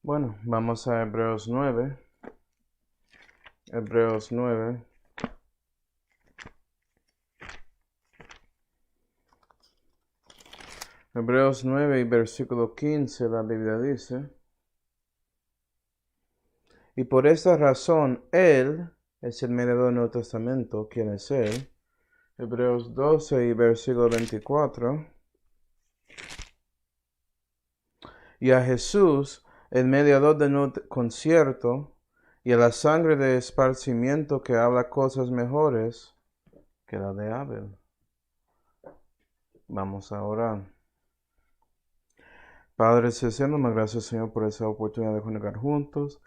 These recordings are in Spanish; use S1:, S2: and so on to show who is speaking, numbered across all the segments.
S1: Bueno, vamos a Hebreos 9. Hebreos 9. Hebreos 9 y versículo 15, la Biblia dice: y por esta razón, Él es el mediador del Nuevo Testamento. ¿Quién es Él? Hebreos 12 y versículo 24. Y a Jesús, el mediador del nuevo concierto, y a la sangre de esparcimiento que habla cosas mejores que la de Abel. Vamos a orar. Padre celestial, más gracias, Señor, por esa oportunidad de conectar juntos.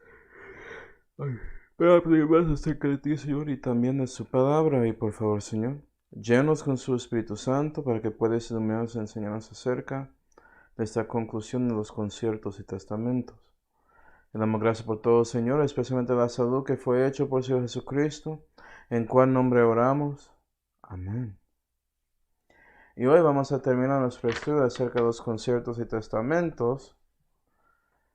S1: Pero aprender más acerca de ti, Señor, y también de su palabra. Y por favor, Señor, llénanos con su Espíritu Santo para que puedas iluminarnos y enseñarnos acerca de esta conclusión de los conciertos y testamentos. Le damos gracias por todo, Señor, especialmente la salud que fue hecho por el Señor Jesucristo, en cual nombre oramos. Amén. Y hoy vamos a terminar nuestro estudio acerca de los conciertos y testamentos.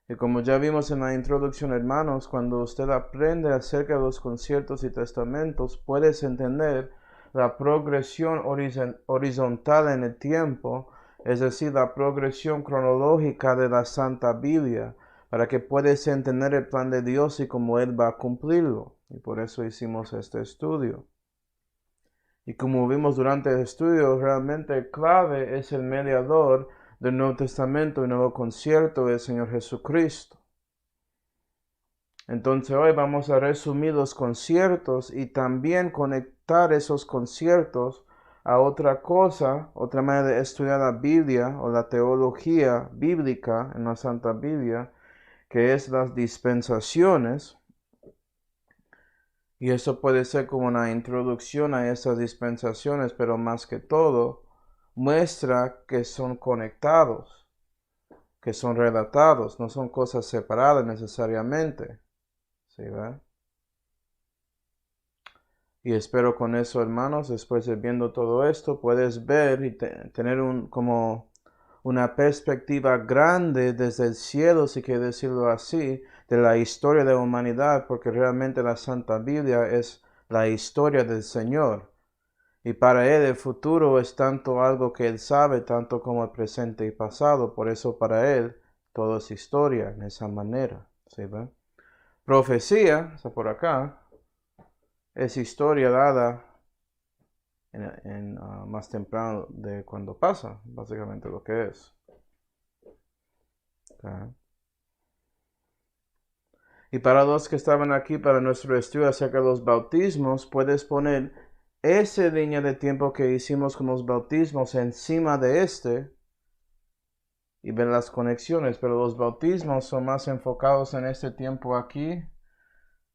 S1: Y como ya vimos en la introducción, hermanos, cuando usted aprende acerca de los conciertos y testamentos, puedes entender la progresión horizontal en el tiempo, es decir, la progresión cronológica de la Santa Biblia, para que puedas entender el plan de Dios y cómo Él va a cumplirlo. Y por eso hicimos este estudio. Y como vimos durante el estudio, realmente el clave es el mediador del Nuevo Testamento y Nuevo Concierto del Señor Jesucristo. Entonces hoy vamos a resumir los conciertos y también conectar esos conciertos a otra cosa, otra manera de estudiar la Biblia o la teología bíblica en la Santa Biblia, que es las dispensaciones. Y eso puede ser como una introducción a esas dispensaciones, pero más que todo, muestra que son conectados, que son relatados, no son cosas separadas necesariamente. ¿Sí, ve? Y espero con eso, hermanos, después de viendo todo esto, puedes ver y tener como una perspectiva grande desde el cielo, si quieres decirlo así, de la historia de la humanidad, porque realmente la Santa Biblia es la historia del Señor. Y para Él el futuro es tanto algo que Él sabe, tanto como el presente y pasado. Por eso para Él todo es historia, en esa manera. ¿Sí, ve? Profecía, está por acá, es historia dada más temprano de cuando pasa, básicamente lo que es. Okay. Y para los que estaban aquí para nuestro estudio acerca de los bautismos, puedes poner esa línea de tiempo que hicimos con los bautismos encima de y ver las conexiones, pero los bautismos son más enfocados en este tiempo aquí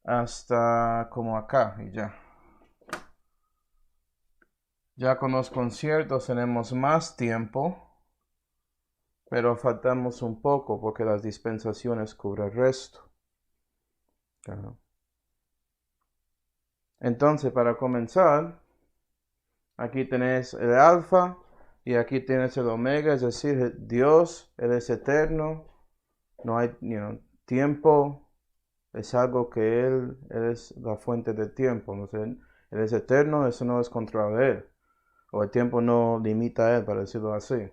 S1: hasta como acá y ya. Ya con los conciertos tenemos más tiempo, pero faltamos un poco porque las dispensaciones cubren el resto. Claro. Entonces, para comenzar, aquí tenés el alfa y aquí tienes el omega, es decir, Dios, Él es eterno, no hay tiempo, es algo que Él es la fuente del tiempo, ¿no? Él es eterno, eso no es contra de Él, o el tiempo no limita a Él, para decirlo así.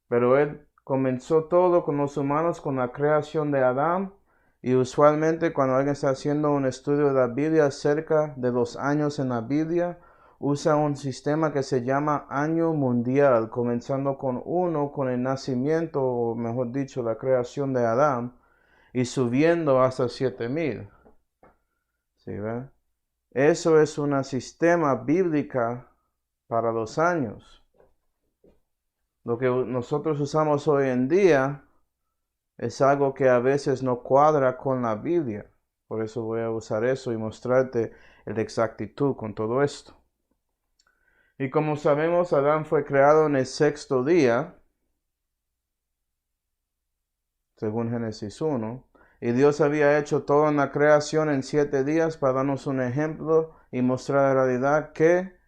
S1: Pero Él comenzó todo con los humanos, con la creación de Adán. Y usualmente cuando alguien está haciendo un estudio de la Biblia acerca de los años en la Biblia, usa un sistema que se llama año mundial, comenzando con uno, con el nacimiento, o mejor dicho, la creación de Adán, y subiendo hasta 7000. ¿Sí, ve? Eso es un sistema bíblico para los años. Lo que nosotros usamos hoy en día es algo que a veces no cuadra con la Biblia. Por eso voy a usar eso y mostrarte la exactitud con todo esto. Y como sabemos, Adán fue creado en el sexto día, según Génesis 1. Y Dios había hecho toda la creación en 7 días para darnos un ejemplo y mostrar la realidad que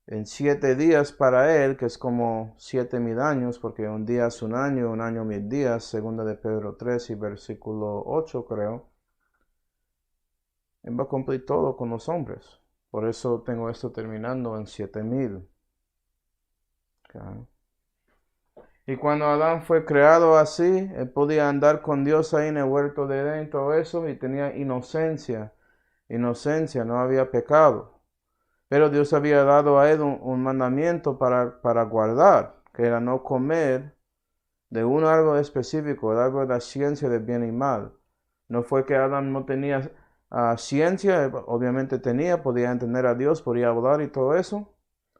S1: en 7 días para él, que es como 7,000 años, porque un día es un año 1000 días, segunda de Pedro 3 y versículo 8 creo. Él va a cumplir todo con los hombres. Por eso tengo esto terminando en 7,000. Okay. Y cuando Adán fue creado así, él podía andar con Dios ahí en el huerto de Edén, todo eso, y tenía inocencia. Inocencia, no había pecado. Pero Dios había dado a él un mandamiento para guardar, que era no comer de un árbol específico, el árbol de la ciencia del bien y mal. No fue que Adán no tenía ciencia, obviamente tenía, podía entender a Dios, podía hablar y todo eso.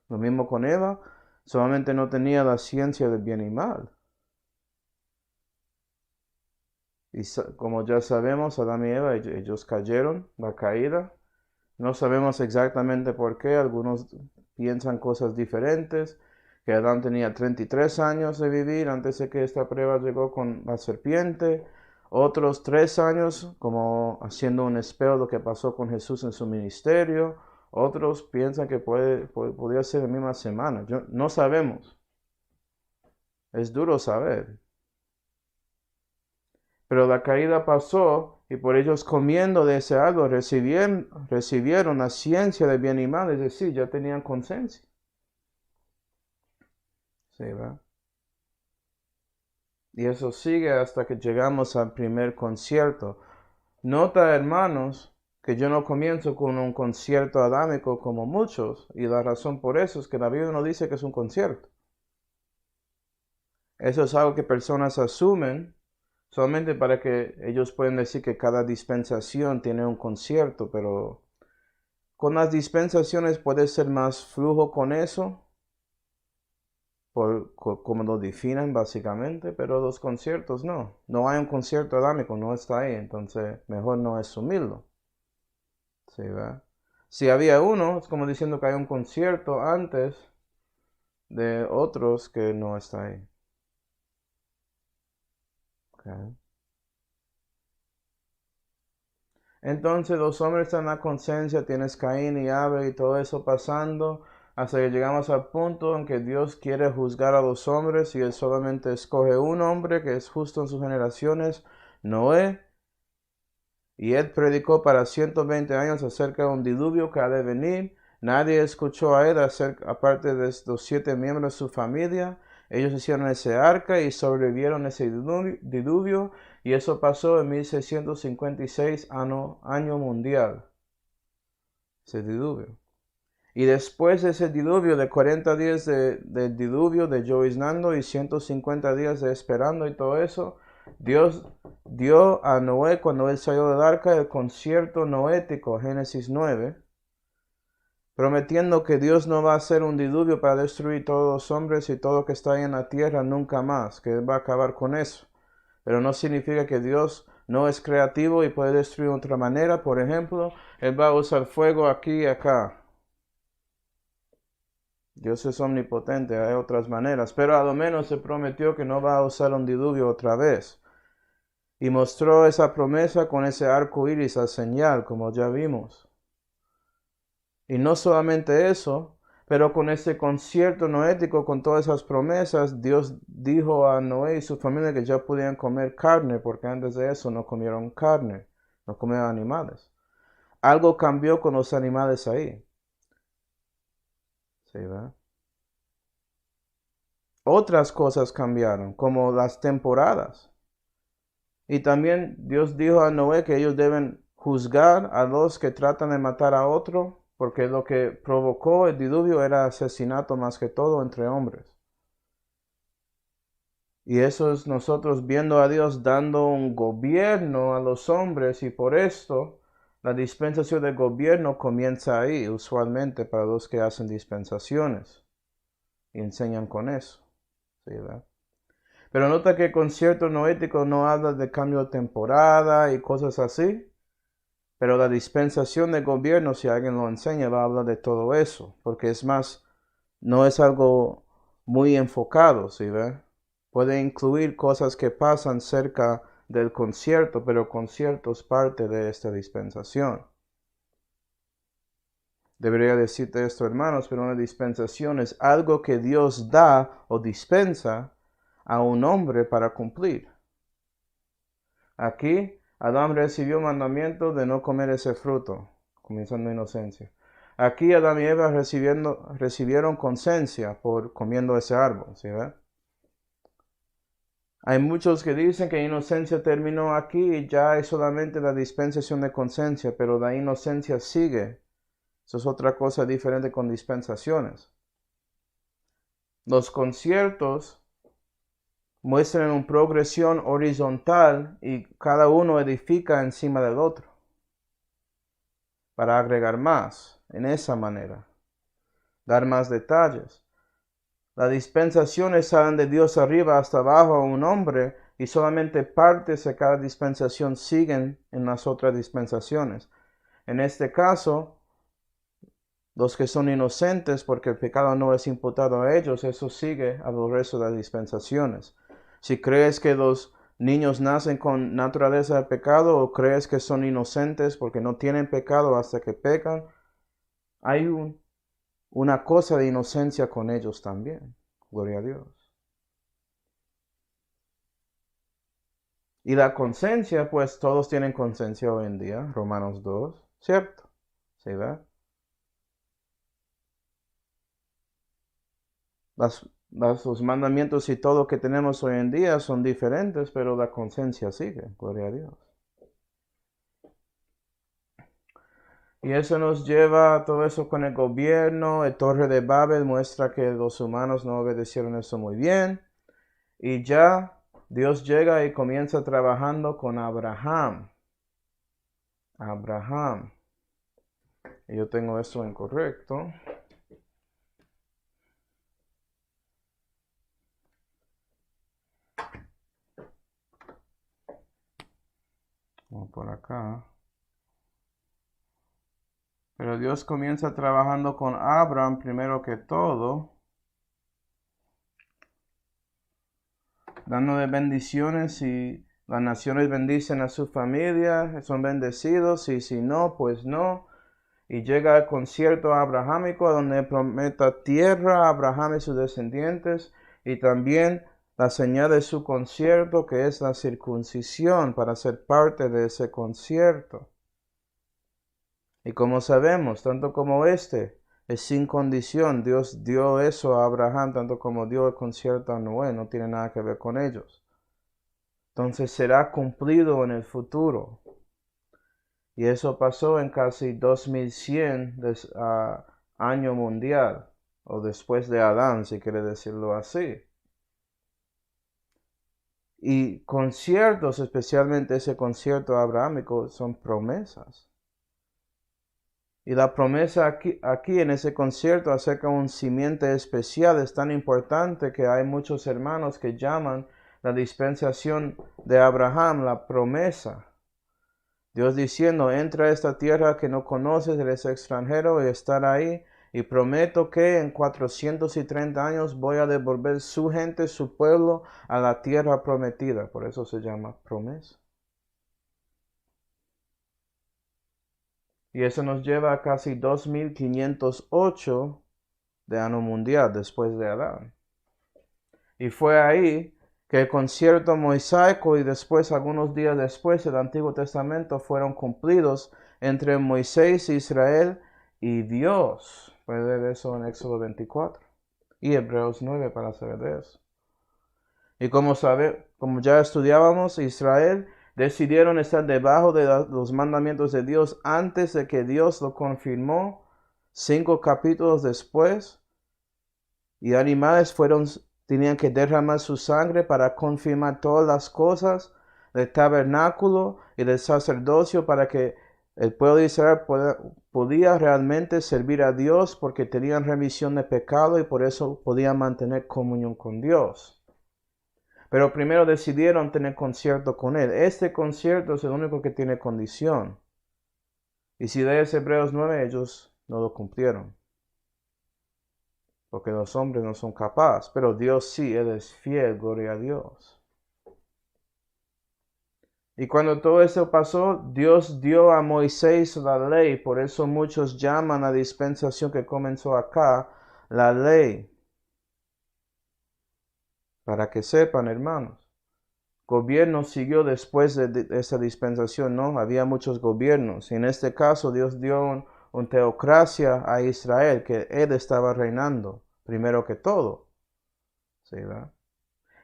S1: Lo mismo con Eva, solamente no tenía la ciencia del bien y mal. Y como ya sabemos, Adán y Eva, ellos cayeron, la caída. No sabemos exactamente por qué, algunos piensan cosas diferentes, que Adán tenía 33 años de vivir antes de que esta prueba llegó con la serpiente, otros 3 años como haciendo un espejo de lo que pasó con Jesús en su ministerio, otros piensan que podría ser la misma semana. No sabemos, es duro saber. Pero la caída pasó y por ellos comiendo de ese árbol recibieron la ciencia del bien y mal, es decir, ya tenían conciencia. ¿Sí, va? Y eso sigue hasta que llegamos al primer concierto. Nota, hermanos, que yo no comienzo con un concierto adámico como muchos, y la razón por eso es que la Biblia no dice que es un concierto. Eso es algo que personas asumen solamente para que ellos puedan decir que cada dispensación tiene un concierto, pero con las dispensaciones puede ser más flujo con eso, como lo definen básicamente, pero los conciertos no. No hay un concierto adámico, no está ahí, entonces mejor no asumirlo. ¿Sí, va? Si había uno, es como diciendo que hay un concierto antes de otros que no está ahí. Okay. Entonces los hombres están en la conciencia, tienes Caín y Abel y todo eso pasando, hasta que llegamos al punto en que Dios quiere juzgar a los hombres y Él solamente escoge un hombre que es justo en sus generaciones, Noé, y Él predicó para 120 años acerca de un diluvio que ha de venir. Nadie escuchó a Él aparte de los 7 miembros de su familia. Ellos hicieron ese arca y sobrevivieron ese diluvio. Y eso pasó en 1656, año mundial. Ese diluvio. Y después de ese diluvio, de 40 días del diluvio, de lloviznando y 150 días de esperando y todo eso, Dios dio a Noé, cuando él salió del arca, el concierto noético, Génesis 9, prometiendo que Dios no va a hacer un diluvio para destruir todos los hombres y todo lo que está ahí en la tierra nunca más, que Él va a acabar con eso. Pero no significa que Dios no es creativo y puede destruir de otra manera. Por ejemplo, Él va a usar fuego aquí y acá. Dios es omnipotente, hay otras maneras, pero a lo menos se prometió que no va a usar un diluvio otra vez. Y mostró esa promesa con ese arco iris a señal, como ya vimos. Y no solamente eso, pero con ese concierto noético, con todas esas promesas, Dios dijo a Noé y su familia que ya podían comer carne, porque antes de eso no comieron carne, no comían animales. Algo cambió con los animales ahí. ¿Sí, verdad? Otras cosas cambiaron, como las temporadas. Y también Dios dijo a Noé que ellos deben juzgar a los que tratan de matar a otro, porque lo que provocó el diluvio era asesinato más que todo entre hombres. Y eso es nosotros viendo a Dios dando un gobierno a los hombres, y por esto la dispensación del gobierno comienza ahí, usualmente para los que hacen dispensaciones y enseñan con eso. ¿Sí, verdad? Pero nota que el concierto noético no habla de cambio de temporada y cosas así. Pero la dispensación del gobierno, si alguien lo enseña, va a hablar de todo eso. Porque es más, no es algo muy enfocado, ¿sí ve? Puede incluir cosas que pasan cerca del concierto, pero el concierto es parte de esta dispensación. Debería decirte esto, hermanos, pero una dispensación es algo que Dios da o dispensa a un hombre para cumplir. Aquí, Adán recibió mandamiento de no comer ese fruto, comenzando inocencia. Aquí Adán y Eva recibieron conciencia por comiendo ese árbol, ¿sí ve? Hay muchos que dicen que inocencia terminó aquí y ya es solamente la dispensación de conciencia, pero la inocencia sigue. Eso es otra cosa diferente con dispensaciones. Los conciertos muestran una progresión horizontal y cada uno edifica encima del otro para agregar más en esa manera, dar más detalles. Las dispensaciones salen de Dios arriba hasta abajo a un hombre y solamente partes de cada dispensación siguen en las otras dispensaciones. En este caso, los que son inocentes porque el pecado no es imputado a ellos, eso sigue a los restos de las dispensaciones. Si crees que los niños nacen con naturaleza de pecado o crees que son inocentes porque no tienen pecado hasta que pecan, hay una cosa de inocencia con ellos también. Gloria a Dios. Y la conciencia, pues todos tienen conciencia hoy en día, Romanos 2, ¿cierto? ¿Sí, verdad? Los mandamientos y todo que tenemos hoy en día son diferentes, pero la conciencia sigue, gloria a Dios. Y eso nos lleva a todo eso con el gobierno. El Torre de Babel muestra que los humanos no obedecieron eso muy bien. Y ya Dios llega y comienza trabajando con Abraham. Y yo tengo eso incorrecto. Vamos por acá. Pero Dios comienza trabajando con Abraham primero que todo, dándole bendiciones y las naciones bendicen a su familia, son bendecidos, y si no, pues no. Y llega al concierto abrahámico donde prometa tierra a Abraham y sus descendientes, y también la señal de su concierto, que es la circuncisión, para ser parte de ese concierto. Y como sabemos, tanto como este es sin condición, Dios dio eso a Abraham, tanto como dio el concierto a Noé, no tiene nada que ver con ellos. Entonces será cumplido en el futuro. Y eso pasó en casi 2100 año mundial, o después de Adán, si quiere decirlo así. Y conciertos, especialmente ese concierto abrahámico, son promesas. Y la promesa aquí en ese concierto acerca de un simiente especial es tan importante que hay muchos hermanos que llaman la dispensación de Abraham la promesa. Dios diciendo, entra a esta tierra que no conoces, eres extranjero y estar ahí. Y prometo que en 430 años voy a devolver su gente, su pueblo, a la tierra prometida. Por eso se llama promesa. Y eso nos lleva a casi 2508 de año mundial después de Adán. Y fue ahí que el concierto mosaico y después, algunos días después, el Antiguo Testamento fueron cumplidos entre Moisés, Israel y Dios. Puede ver eso en Éxodo 24 y Hebreos 9 para saber de eso. Y como ya estudiábamos, Israel decidieron estar debajo de los mandamientos de Dios antes de que Dios lo confirmó 5 capítulos después. Y animales tenían que derramar su sangre para confirmar todas las cosas del tabernáculo y del sacerdocio para que el pueblo de Israel podía realmente servir a Dios porque tenían remisión de pecado y por eso podían mantener comunión con Dios. Pero primero decidieron tener concierto con Él. Este concierto es el único que tiene condición. Y si lees Hebreos 9, ellos no lo cumplieron. Porque los hombres no son capaces, pero Dios sí, Él es fiel, gloria a Dios. Y cuando todo eso pasó, Dios dio a Moisés la ley. Por eso muchos llaman a la dispensación que comenzó acá la ley. Para que sepan, hermanos. Gobierno siguió después de esa dispensación, ¿no? Había muchos gobiernos. Y en este caso, Dios dio una teocracia a Israel, que Él estaba reinando, primero que todo. ¿Sí, verdad?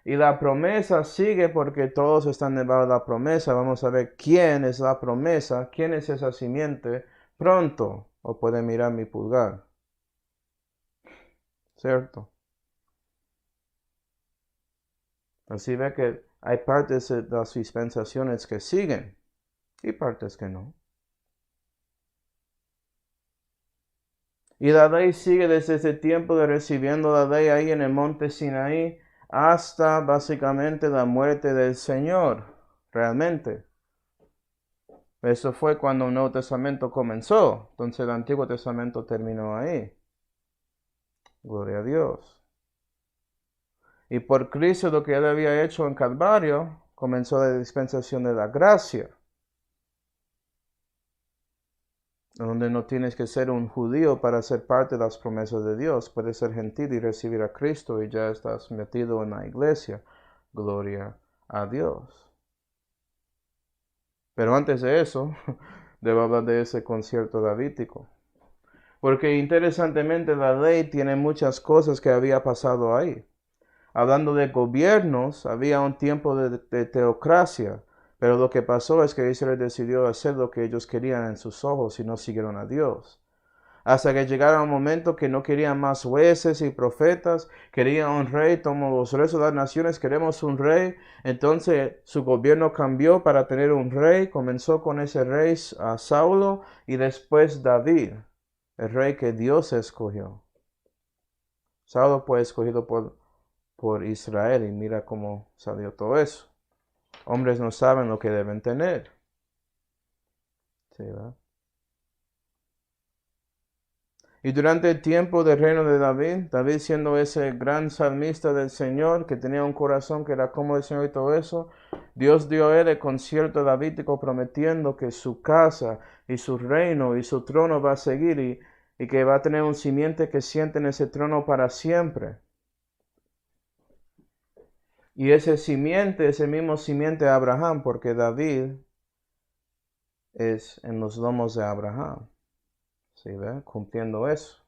S1: Y la promesa sigue porque todos están debajo de la promesa. Vamos a ver quién es la promesa, quién es esa simiente pronto. O pueden mirar mi pulgar. ¿Cierto? Así ve que hay partes de las dispensaciones que siguen y partes que no. Y la ley sigue desde ese tiempo de recibiendo la ley ahí en el monte Sinaí hasta básicamente la muerte del Señor, realmente. Eso fue cuando el Nuevo Testamento comenzó, entonces el Antiguo Testamento terminó ahí. Gloria a Dios. Y por Cristo lo que Él había hecho en Calvario, comenzó la dispensación de la gracia. Donde no tienes que ser un judío para ser parte de las promesas de Dios. Puedes ser gentil y recibir a Cristo y ya estás metido en la iglesia. Gloria a Dios. Pero antes de eso, debo hablar de ese concierto davídico. Porque interesantemente la ley tiene muchas cosas que había pasado ahí. Hablando de gobiernos, había un tiempo de teocracia. Pero lo que pasó es que Israel decidió hacer lo que ellos querían en sus ojos y no siguieron a Dios. Hasta que llegara un momento que no querían más jueces y profetas, querían un rey, como los restos de las naciones queremos un rey. Entonces su gobierno cambió para tener un rey. Comenzó con ese rey Saulo y después David, el rey que Dios escogió. Saulo fue escogido por Israel y mira cómo salió todo eso. Hombres no saben lo que deben tener. ¿Sí, verdad? Y durante el tiempo del reino de David, David siendo ese gran salmista del Señor, que tenía un corazón que era como el Señor y todo eso, Dios dio a él el concierto davídico prometiendo que su casa y su reino y su trono va a seguir y que va a tener un simiente que siente en ese trono para siempre. Y ese simiente, ese mismo simiente de Abraham, porque David es en los lomos de Abraham. ¿Sí ve? Cumpliendo eso.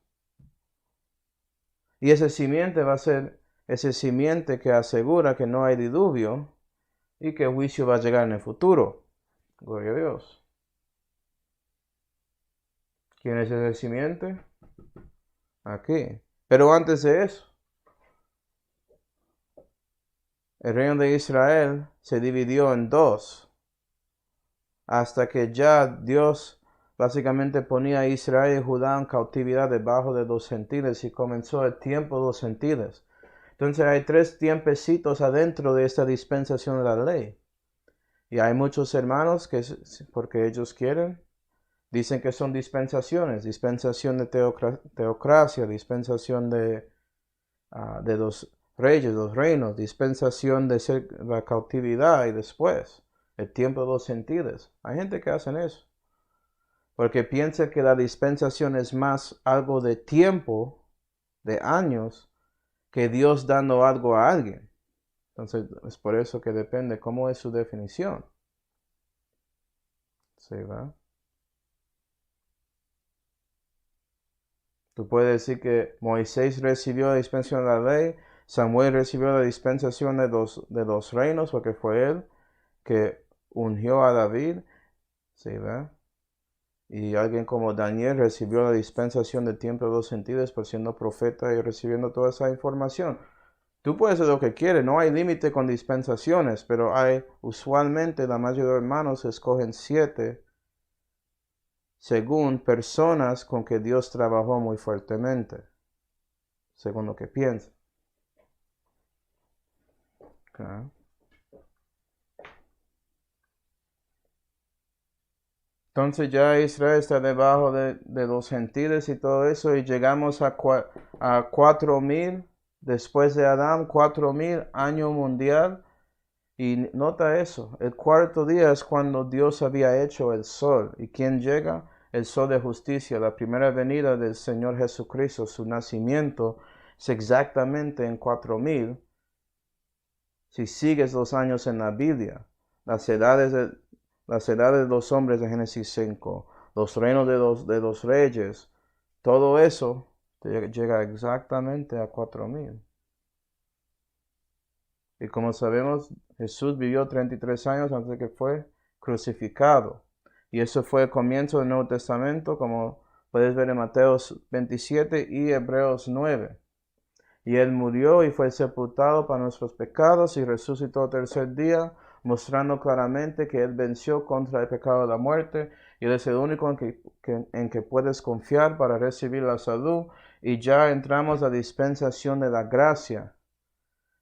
S1: Y ese simiente va a ser ese simiente que asegura que no hay diluvio y que el juicio va a llegar en el futuro. Gloria a Dios. ¿Quién es ese simiente? Aquí. Pero antes de eso, el reino de Israel se dividió en dos. Hasta que ya Dios básicamente ponía a Israel y Judá en cautividad debajo de los gentiles y comenzó el tiempo de los gentiles. Entonces hay 3 tiempecitos adentro de esta dispensación de la ley. Y hay muchos hermanos que, porque ellos quieren, dicen que son dispensaciones. Dispensación de teocracia, dispensación de los reyes, los reinos, dispensación de la cautividad y después el tiempo de los gentiles. Hay gente que hacen eso. Porque piensa que la dispensación es más algo de tiempo, de años, que Dios dando algo a alguien. Entonces, es por eso que depende cómo es su definición. ¿Sí, va? Tú puedes decir que Moisés recibió la dispensación de la ley, Samuel recibió la dispensación de los reinos, porque fue él que ungió a David. ¿Sí, va? Y alguien como Daniel recibió la dispensación del tiempo de los gentiles por siendo profeta y recibiendo toda esa información. Tú puedes hacer lo que quieres, no hay límite con dispensaciones, pero usualmente la mayoría de hermanos escogen 7 según personas con que Dios trabajó muy fuertemente, según lo que piensan. Okay. Entonces ya Israel está debajo de los gentiles y todo eso, y llegamos a 4000 después de Adán, 4000 año mundial, Y nota eso, el cuarto día es cuando Dios había hecho el sol. ¿Y quién llega? El sol de justicia, la primera venida del Señor Jesucristo, su nacimiento es exactamente en 4000. Si sigues los años en la Biblia, las edades de los hombres de Génesis 5, los reinos de los reyes, todo eso llega exactamente a 4000. Y como sabemos, Jesús vivió 33 años antes de que fue crucificado. Y eso fue el comienzo del Nuevo Testamento, como puedes ver en Mateo 27 y Hebreos 9. Y Él murió y fue sepultado para nuestros pecados y resucitó el tercer día, mostrando claramente que Él venció contra el pecado de la muerte. Y Él es el único en que puedes confiar para recibir la salud. Y ya entramos a la dispensación de la gracia.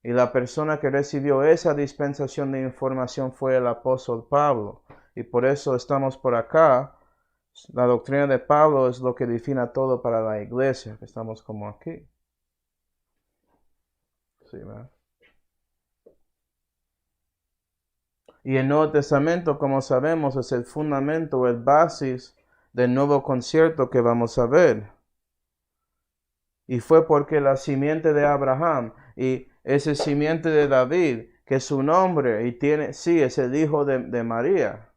S1: Y la persona que recibió esa dispensación de información fue el apóstol Pablo. Y por eso estamos por acá. La doctrina de Pablo es lo que define todo para la iglesia. Estamos como aquí. Sí, ¿verdad? Y el Nuevo Testamento, como sabemos, es el fundamento, el basis del nuevo concierto que vamos a ver. Y fue porque la simiente de Abraham y ese simiente de David, que es su nombre, y tiene, sí, es el hijo de María.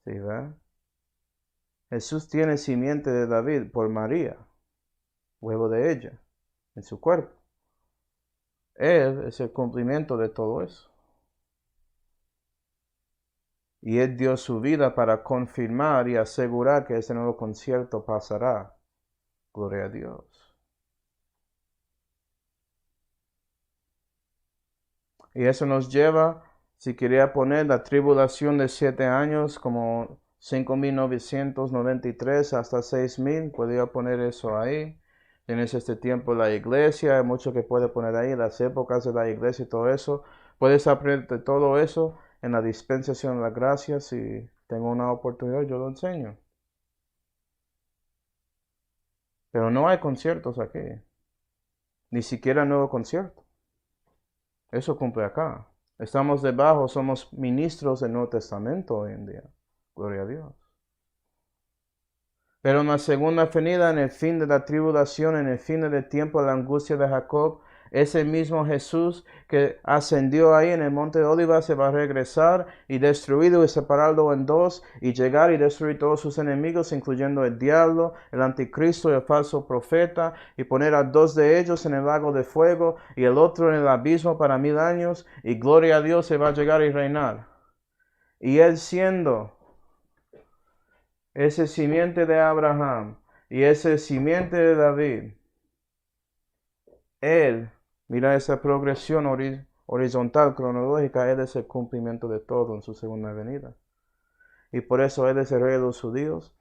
S1: ¿Sí, verdad? Jesús tiene simiente de David por María, huevo de ella, en su cuerpo. Él es el cumplimiento de todo eso. Y Él dio su vida para confirmar y asegurar que ese nuevo concierto pasará. Gloria a Dios. Y eso nos lleva, si quería poner la tribulación de 7 años como 5.993 hasta 6.000, podría poner eso ahí. Tienes este tiempo de la iglesia, hay mucho que puede poner ahí, las épocas de la iglesia y todo eso. Puedes aprender de todo eso en la dispensación de la gracia. Si tengo una oportunidad, yo lo enseño. Pero no hay conciertos aquí, ni siquiera nuevo concierto. Eso cumple acá. Estamos debajo, somos ministros del Nuevo Testamento hoy en día. Gloria a Dios. Pero en la segunda venida, en el fin de la tribulación, en el fin del tiempo de la angustia de Jacob, ese mismo Jesús que ascendió ahí en el monte de Olivas se va a regresar y destruirlo y separarlo en dos y llegar y destruir todos sus enemigos, incluyendo el diablo, el anticristo y el falso profeta, y poner a 2 de ellos en el lago de fuego y el otro en el abismo para 1000 años, y gloria a Dios se va a llegar y reinar. Y Él siendo ese simiente de Abraham y ese simiente de David, Él, mira esa progresión horizontal, cronológica, Él es el cumplimiento de todo en su segunda venida. Y por eso Él es el Rey de los judíos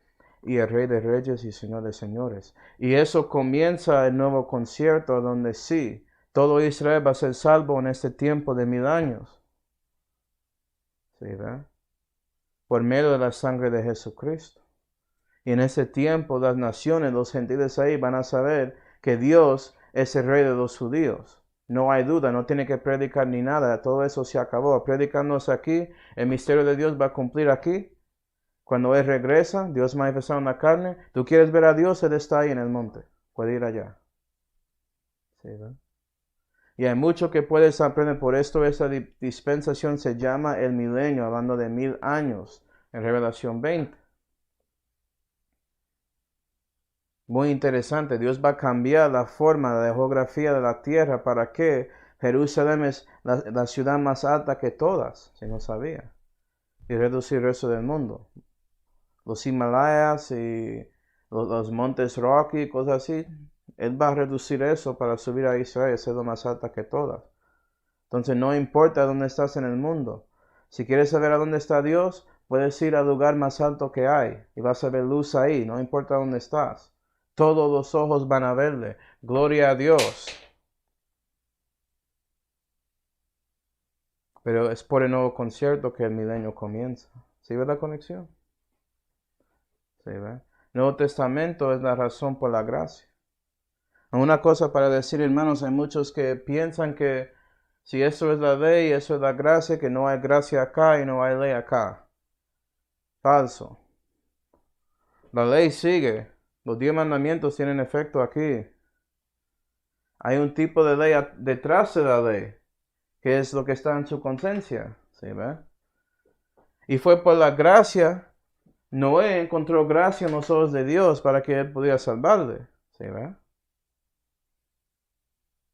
S1: y el Rey de reyes y Señor de señores. Y eso comienza el nuevo concierto donde sí, todo Israel va a ser salvo en este tiempo de 1000 años. ¿Sí, verdad? Por medio de la sangre de Jesucristo. Y en ese tiempo las naciones, los gentiles ahí van a saber que Dios es el Rey de los judíos. No hay duda, no tiene que predicar ni nada, todo eso se acabó. Predicándose aquí, el misterio de Dios va a cumplir aquí. Cuando Él regresa, Dios manifestado en la carne. Tú quieres ver a Dios, Él está ahí en el monte. Puede ir allá. ¿Sí, ¿verdad? Y hay mucho que puedes aprender. Por esto esa dispensación se llama el milenio, hablando de 1000 años en Revelación 20. Muy interesante, Dios va a cambiar la forma, la geografía de la tierra para que Jerusalén es la ciudad más alta que todas, si no sabía, y reducir el resto del mundo. Los Himalayas y los montes Rocky, cosas así, Él va a reducir eso para subir a Israel y ser lo más alta que todas. Entonces no importa dónde estás en el mundo. Si quieres saber a dónde está Dios, puedes ir al lugar más alto que hay y vas a ver luz ahí, no importa dónde estás. Todos los ojos van a verle. Gloria a Dios. Pero es por el nuevo concierto que el milenio comienza. ¿Sí ve la conexión? ¿Sí ve? El Nuevo Testamento es la razón por la gracia. Una cosa para decir, hermanos, hay muchos que piensan que Si eso es la ley, eso es la gracia, que no hay gracia acá y no hay ley acá. Falso. La ley sigue. Los 10 mandamientos tienen efecto aquí. Hay un tipo de ley detrás de la ley, que es lo que está en su conciencia. ¿Sí ve? Y fue por la gracia. Noé encontró gracia en los ojos de Dios para que él pudiera salvarle. ¿Sí ve?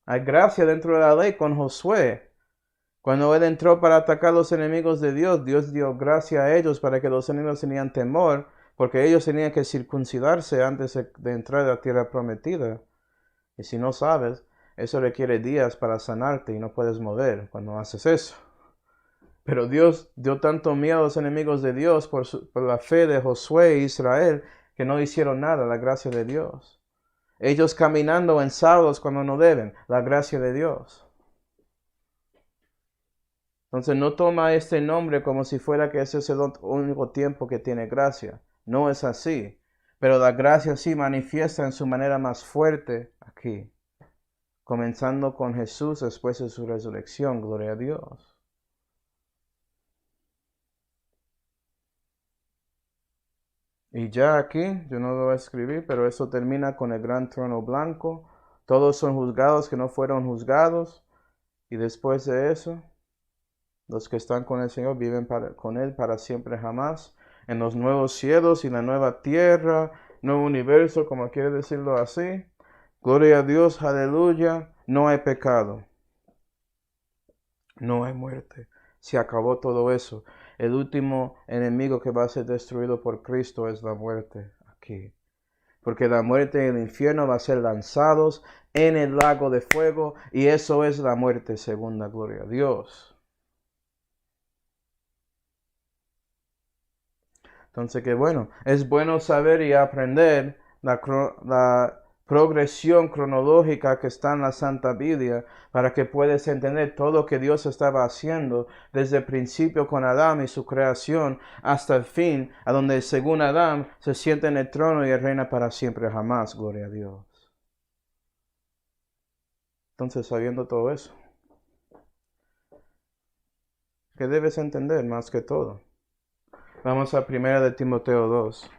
S1: Hay gracia dentro de la ley con Josué. Cuando él entró para atacar a los enemigos de Dios, Dios dio gracia a ellos para que los enemigos tenían temor, porque ellos tenían que circuncidarse antes de entrar a la tierra prometida. Y si no sabes, eso requiere días para sanarte y no puedes mover cuando haces eso. Pero Dios dio tanto miedo a los enemigos de Dios por la fe de Josué e Israel que no hicieron nada, la gracia de Dios. Ellos caminando en sábados cuando no deben, la gracia de Dios. Entonces no toma este nombre como si fuera que ese es el único tiempo que tiene gracia. No es así. Pero la gracia sí manifiesta en su manera más fuerte aquí. Comenzando con Jesús después de su resurrección. Gloria a Dios. Y ya aquí, yo no lo voy a escribir, pero eso termina con el gran trono blanco. Todos son juzgados que no fueron juzgados. Y después de eso, los que están con el Señor viven con Él para siempre jamás. En los nuevos cielos y la nueva tierra, nuevo universo, como quiere decirlo así. Gloria a Dios, aleluya. No hay pecado. No hay muerte. Se acabó todo eso. El último enemigo que va a ser destruido por Cristo es la muerte aquí. Porque la muerte y el infierno van a ser lanzados en el lago de fuego. Y eso es la muerte segunda, gloria a Dios. Entonces, que bueno, es bueno saber y aprender la progresión cronológica que está en la Santa Biblia para que puedas entender todo lo que Dios estaba haciendo desde el principio con Adán y su creación hasta el fin, a donde según Adán se sienta en el trono y reina para siempre jamás, gloria a Dios. Entonces, sabiendo todo eso, ¿qué debes entender más que todo? Vamos a 1 de Timoteo 2.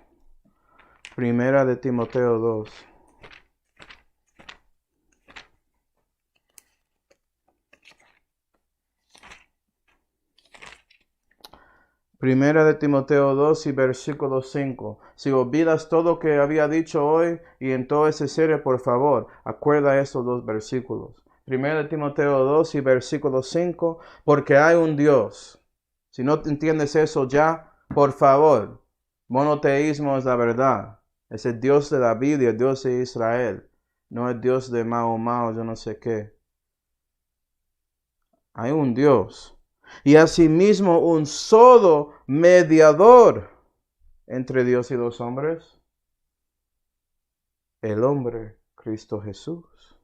S1: 1 de Timoteo 2. Primera de Timoteo 2 y versículo 5. Si olvidas todo lo que había dicho hoy y en toda esa serie, por favor, acuerda estos dos versículos. Primera de Timoteo 2 y versículo 5. Porque hay un Dios. Si no entiendes eso ya, por favor, monoteísmo es la verdad. Es el Dios de la Biblia, el Dios de Israel. No el Dios de Mahoma, yo no sé qué. Hay un Dios. Y asimismo un solo mediador entre Dios y los hombres, el hombre Cristo Jesús,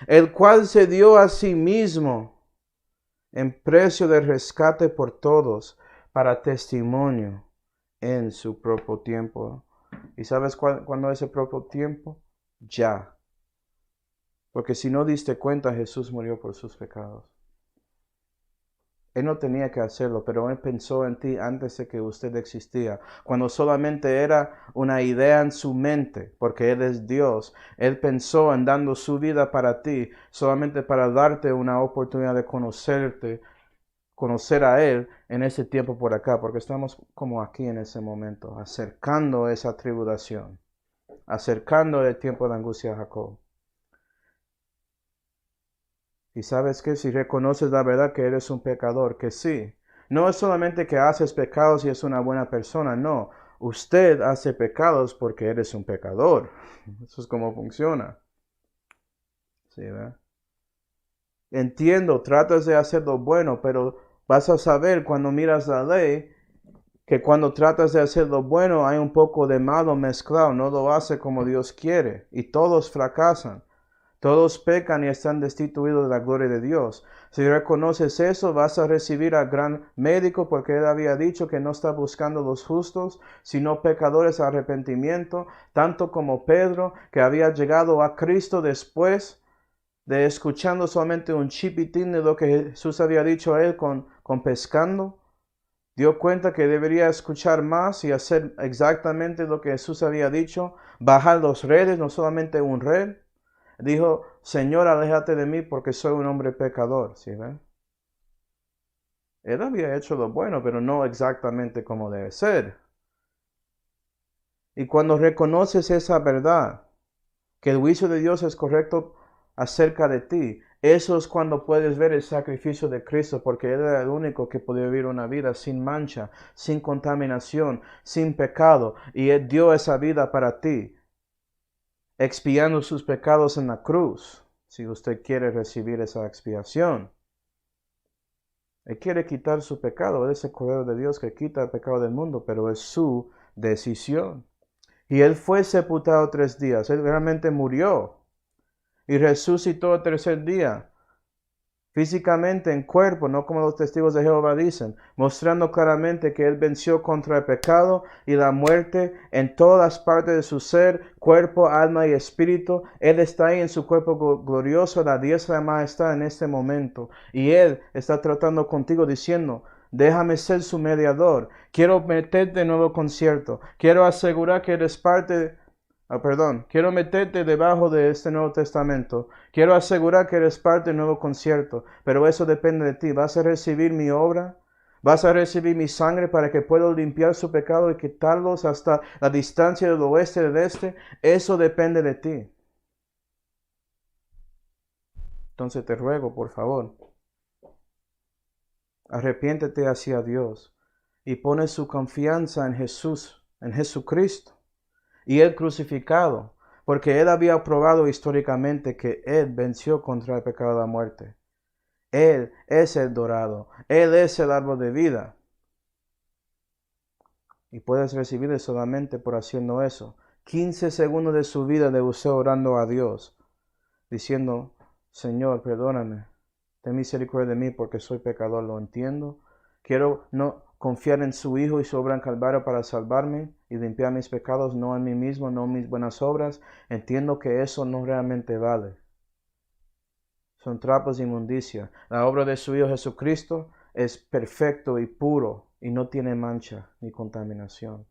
S1: el cual se dio a sí mismo en precio de rescate por todos para testimonio en su propio tiempo. ¿Y sabes cuándo es el propio tiempo? Ya. Porque si no diste cuenta, Jesús murió por sus pecados. Él no tenía que hacerlo, pero Él pensó en ti antes de que usted existía. Cuando solamente era una idea en su mente, porque Él es Dios. Él pensó en dando su vida para ti, solamente para darte una oportunidad de conocer a Él en ese tiempo por acá, porque estamos como aquí en ese momento, acercando esa tribulación, acercando el tiempo de angustia a Jacob. Y sabes que si reconoces la verdad que eres un pecador, que sí, no es solamente que haces pecados y es una buena persona, no. Usted hace pecados porque eres un pecador. Eso es como funciona. ¿Sí, verdad? Entiendo, tratas de hacer lo bueno, pero vas a saber cuando miras la ley que cuando tratas de hacer lo bueno hay un poco de malo mezclado, no lo hace como Dios quiere y todos fracasan. Todos pecan y están destituidos de la gloria de Dios. Si reconoces eso, vas a recibir al gran médico porque Él había dicho que no está buscando los justos, sino pecadores a arrepentimiento, tanto como Pedro, que había llegado a Cristo después de escuchando solamente un chipitín de lo que Jesús había dicho a él con pescando, dio cuenta que debería escuchar más y hacer exactamente lo que Jesús había dicho, bajar los redes, no solamente un red. Dijo, Señor, aléjate de mí porque soy un hombre pecador. ¿Sí ven? Él había hecho lo bueno, pero no exactamente como debe ser. Y cuando reconoces esa verdad, que el juicio de Dios es correcto acerca de ti, eso es cuando puedes ver el sacrificio de Cristo, porque Él era el único que podía vivir una vida sin mancha, sin contaminación, sin pecado, y Él dio esa vida para ti, expiando sus pecados en la cruz, si usted quiere recibir esa expiación. Él quiere quitar su pecado, Él es el Cordero de Dios que quita el pecado del mundo, pero es su decisión. Y Él fue sepultado 3 días, Él realmente murió y resucitó el tercer día, físicamente en cuerpo, no como los testigos de Jehová dicen, mostrando claramente que Él venció contra el pecado y la muerte en todas las partes de su ser, cuerpo, alma y espíritu. Él está ahí en su cuerpo glorioso, la diestra de majestad en este momento. Y Él está tratando contigo diciendo, déjame ser su mediador. Quiero meterte de nuevo concierto. Quiero asegurar que eres parte quiero meterte debajo de este Nuevo Testamento. Quiero asegurar que eres parte del nuevo concierto, pero eso depende de ti. ¿Vas a recibir mi obra? ¿Vas a recibir mi sangre para que pueda limpiar su pecado y quitarlos hasta la distancia del oeste y del este? Eso depende de ti. Entonces te ruego, por favor, arrepiéntete hacia Dios y pone su confianza en Jesús, en Jesucristo y el crucificado, porque Él había probado históricamente que Él venció contra el pecado de la muerte. Él es el dorado, Él es el árbol de vida. Y puedes recibirle solamente por haciendo eso. 15 segundos de su vida de usted orando a Dios, diciendo, Señor, perdóname, ten misericordia de mí porque soy pecador, lo entiendo. Quiero no confiar en su Hijo y su obra en Calvario para salvarme y limpiar mis pecados, no en mí mismo, no en mis buenas obras. Entiendo que eso no realmente vale. Son trapos de inmundicia. La obra de su Hijo Jesucristo es perfecto y puro y no tiene mancha ni contaminación.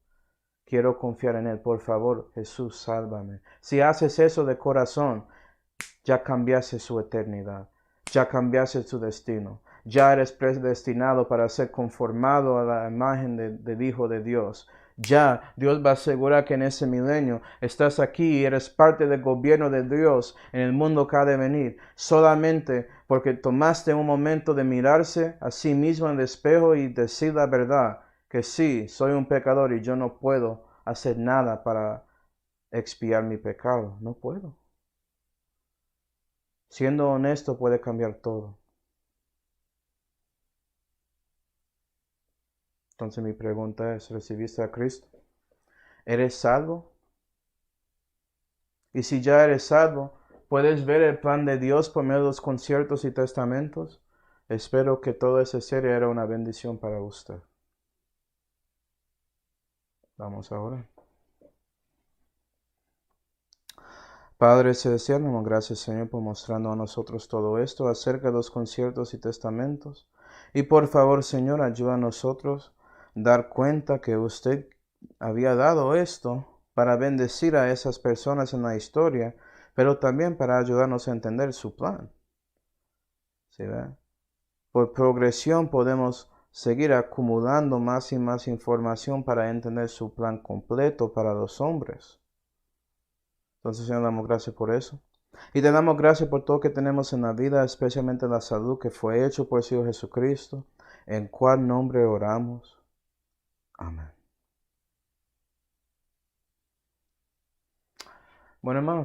S1: Quiero confiar en Él. Por favor, Jesús, sálvame. Si haces eso de corazón, ya cambiaste su eternidad. Ya cambiaste su destino. Ya eres predestinado para ser conformado a la imagen del Hijo de Dios. Ya Dios va a asegurar que en ese milenio estás aquí y eres parte del gobierno de Dios en el mundo que ha de venir. Solamente porque tomaste un momento de mirarse a sí mismo en el espejo y decir la verdad. Que sí, soy un pecador y yo no puedo hacer nada para expiar mi pecado. No puedo. Siendo honesto puede cambiar todo. Entonces mi pregunta es, ¿recibiste a Cristo? ¿Eres salvo? Y si ya eres salvo, ¿puedes ver el plan de Dios por medio de los conciertos y testamentos? Espero que toda esa serie era una bendición para usted. Vamos ahora. Padre celestial, damos gracias, Señor, por mostrando a nosotros todo esto acerca de los conciertos y testamentos. Y por favor, Señor, ayuda a nosotros a dar cuenta que usted había dado esto para bendecir a esas personas en la historia, pero también para ayudarnos a entender su plan. ¿Sí ve? Por progresión podemos seguir acumulando más y más información para entender su plan completo para los hombres. Entonces, Señor, damos gracias por eso. Y te damos gracias por todo que tenemos en la vida, especialmente la salud que fue hecho por el Señor Jesucristo, en cual nombre oramos. Amén. Bueno, hermanos.